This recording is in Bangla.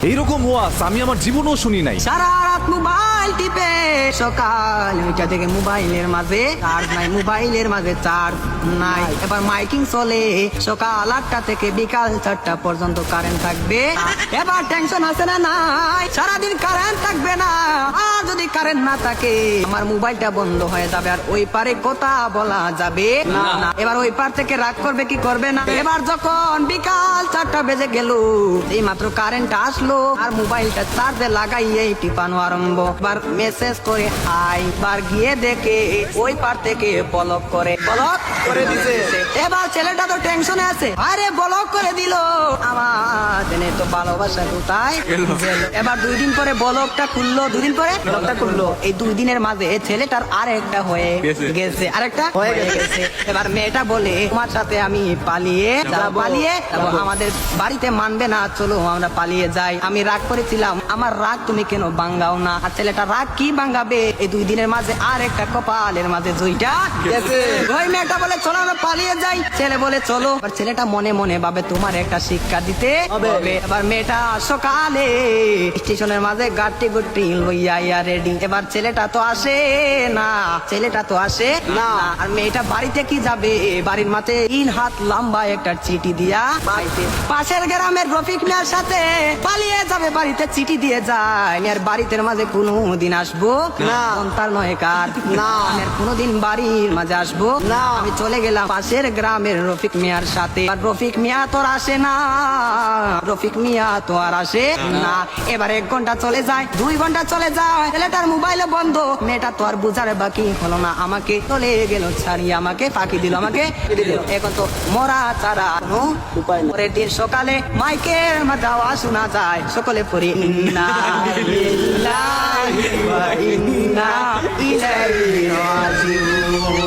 এইরকম ওয়াজ আমি আমার জীবনেও শুনি নাই। সারা রাত মোবাইল টিপে সকাল 9টা থেকে মোবাইলের মাঝে চার্জ নাই, মোবাইলের মাঝে চার্জ নাই। এবার মাইকিং চলে সকাল 8টা থেকে বিকাল 4টা পর্যন্ত কারেন্ট থাকবে। এবার টেনশন আছে না নাই, সারাদিন কারেন্ট থাকবে না। আর যদি কারেন্ট না থাকে আমার মোবাইলটা বন্ধ হয়ে যাবে, আর ওই পারে কথা বলা যাবে না। এবার ওই পার থেকে রাগ করবে কি করবে না। এবার যখন বিকাল 4টা বেজে গেল, এই মাত্র কারেন্ট আসলো আর মোবাইলটা চার্জে লাগাইয়ে টিপানো আরম্ভ। বার মেসেজ করে হাই, বার গিয়ে দেখে ওই পার থেকে ব্লক করে দিছে। এবার ছেলেটা তো টেনশনে আছে, আরে ব্লক করে দিল আমার জেনে তো ভালোবাসা কোথায় গেল। এবার 2 দিন পরে ব্লকটা খুললো, 2 দিন পরে ব্লকটা খুললো। এই 2 দিনের মাঝে ছেলেটার আরেকটা হয়ে গেছে, আরেকটা হয়ে গেছে। এবার মেয়েটা বলে তোমার সাথে আমি পালিয়ে যাবো, আমাদের বাড়িতে মানবে না, চলো আমরা পালিয়ে যাই। আমি রাগ করেছিলাম, আমার রাগ তুমি কেন ভাঙ্গাও না। আর ছেলেটা রাগ কি ভাঙ্গাবে, এই 2 দিনের মাঝে আর একটা কপালের মাঝে জুইটা গেছে। ওই মেয়েটা বলে চলো আমরা পালিয়ে যাই, ছেলে বলে চলো। আর ছেলেটা মনে মনে ভাবে তোমার একটা শিক্ষা দিতে হবে। এবার মেয়েটা সকালে স্টেশনের মাঝে গাড়ি গুটি লইয়া রেডি। এবার ছেলেটা তো আসে না, আর মেয়েটা বাড়িতে কি যাবে, বাড়ির মাঝে 3 হাত লম্বা একটা চিঠি দিয়া পাশের গ্রামের রফিক মিয়ার সাথে পালিয়ে যাবে, বাড়িতে চিঠি দিয়ে যায়। আর বাড়িতে মাঝে কোনোদিন আসবো না, তার নয় কার না, কোনোদিন বাড়ির মাঝে আসবো না। আমি চলে গেলাম পাশের গ্রামের রফিক মিয়ার সাথে, আর রফিক মিয়া তো আর আসে না, এবার 1 ঘন্টা চলে যায়, 2 ঘন্টা চলে যায়, ছেলেটার মোবাইলে বন্ধ। মেয়েটা তো আর বুঝার বাকি হলো না, আমাকে চলে গেল ছাড়িয়ে, আমাকে ফাঁকি দিল, এখন তো মরা ছাড়া কোনো উপায় নেই। পরের দিন সকালে মাইকের মাঝে আওয়াজ শোনা যায়, সকলে পড়ি ইন্না লিল্লাহি ওয়া ইন্না ইলাইহি রাজিউন।